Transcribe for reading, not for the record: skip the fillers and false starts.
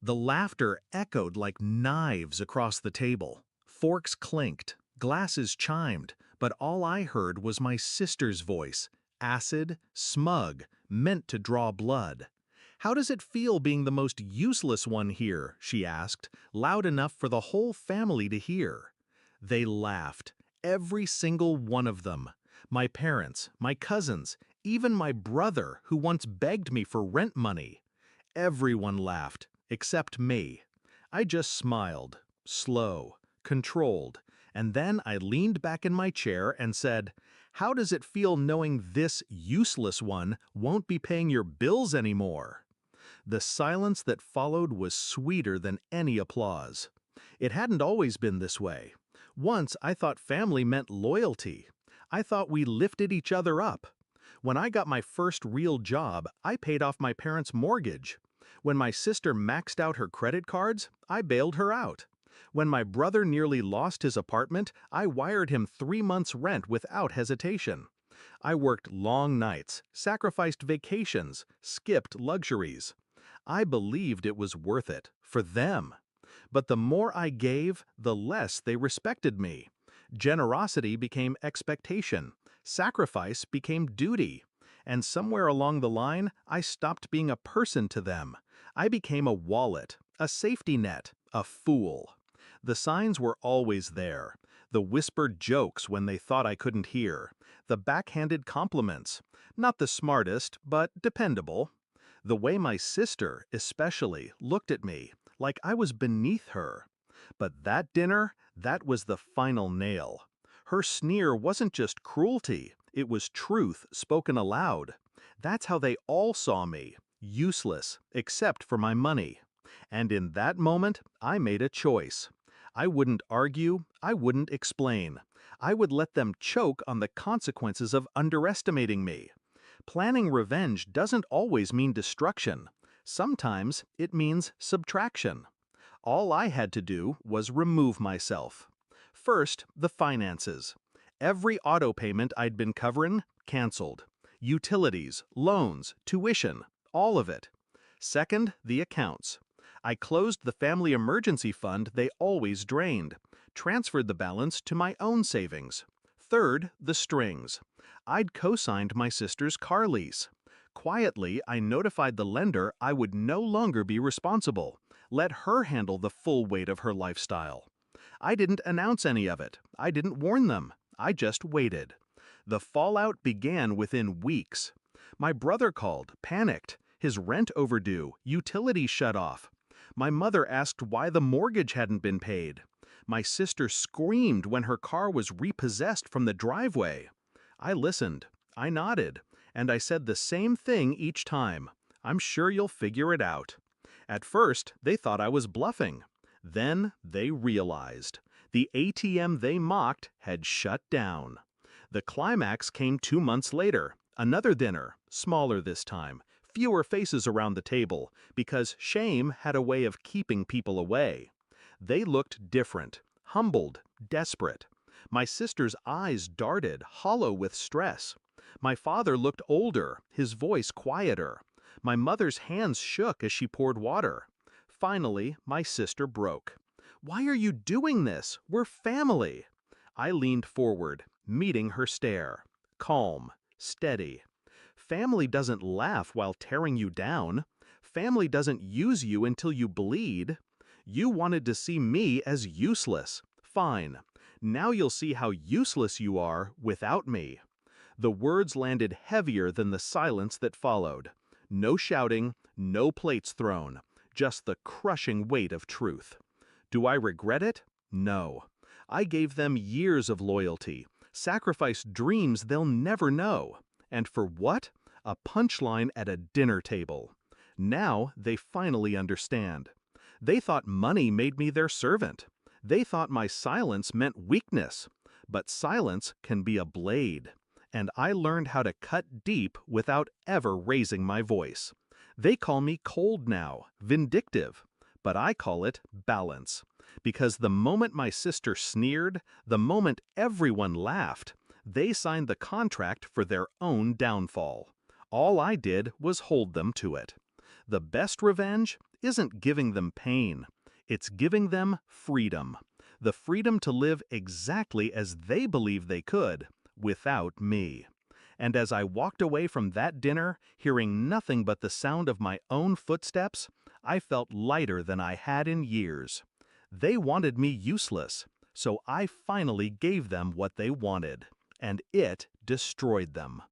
The laughter echoed like knives across the table. Forks clinked, glasses chimed, but all I heard was my sister's voice, acid, smug, meant to draw blood. "How does it feel being the most useless one here?" she asked, loud enough for the whole family to hear. They laughed, every single one of them. My parents, my cousins, even my brother who once begged me for rent money. Everyone laughed, except me. I just smiled, slow, controlled, and then I leaned back in my chair and said, "How does it feel knowing this useless one won't be paying your bills anymore?" The silence that followed was sweeter than any applause. It hadn't always been this way. Once I thought family meant loyalty. I thought we lifted each other up. When I got my first real job, I paid off my parents' mortgage. When my sister maxed out her credit cards, I bailed her out. When my brother nearly lost his apartment, I wired him 3 months' rent without hesitation. I worked long nights, sacrificed vacations, skipped luxuries. I believed it was worth it, for them. But the more I gave, the less they respected me. Generosity became expectation. Sacrifice became duty. And somewhere along the line, I stopped being a person to them. I became a wallet, a safety net, a fool. The signs were always there. The whispered jokes when they thought I couldn't hear. The backhanded compliments. Not the smartest, but dependable. The way my sister, especially, looked at me, like I was beneath her. But that dinner, that was the final nail. Her sneer wasn't just cruelty, it was truth spoken aloud. That's how they all saw me, useless, except for my money. And in that moment, I made a choice. I wouldn't argue, I wouldn't explain. I would let them choke on the consequences of underestimating me. Planning revenge doesn't always mean destruction. Sometimes it means subtraction. All I had to do was remove myself. First, the finances. Every auto payment I'd been covering, canceled. Utilities, loans, tuition, all of it. Second, the accounts. I closed the family emergency fund they always drained, transferred the balance to my own savings. Third, the strings. I'd co-signed my sister's car lease. Quietly, I notified the lender I would no longer be responsible. Let her handle the full weight of her lifestyle. I didn't announce any of it. I didn't warn them. I just waited. The fallout began within weeks. My brother called, panicked. His rent overdue, utilities shut off. My mother asked why the mortgage hadn't been paid. My sister screamed when her car was repossessed from the driveway. I listened. I nodded. And I said the same thing each time. "I'm sure you'll figure it out." At first, they thought I was bluffing. Then they realized. The ATM they mocked had shut down. The climax came 2 months later. Another dinner, smaller this time, fewer faces around the table, because shame had a way of keeping people away. They looked different, humbled, desperate. My sister's eyes darted, hollow with stress. My father looked older, his voice quieter. My mother's hands shook as she poured water. Finally, my sister broke. "Why are you doing this? We're family." I leaned forward, meeting her stare. Calm, steady. Family doesn't laugh while tearing you down. Family doesn't use you until you bleed. You wanted to see me as useless. Fine. Now you'll see how useless you are without me. The words landed heavier than the silence that followed. No shouting, no plates thrown, just the crushing weight of truth. Do I regret it? No. I gave them years of loyalty, sacrificed dreams they'll never know. And for what? A punchline at a dinner table. Now they finally understand. They thought money made me their servant. They thought my silence meant weakness. But silence can be a blade. And I learned how to cut deep without ever raising my voice. They call me cold now, vindictive. But I call it balance. Because the moment my sister sneered, the moment everyone laughed, they signed the contract for their own downfall. All I did was hold them to it. The best revenge isn't giving them pain. It's giving them freedom. The freedom to live exactly as they believe they could, without me. And as I walked away from that dinner, hearing nothing but the sound of my own footsteps, I felt lighter than I had in years. They wanted me useless, so I finally gave them what they wanted, and it destroyed them.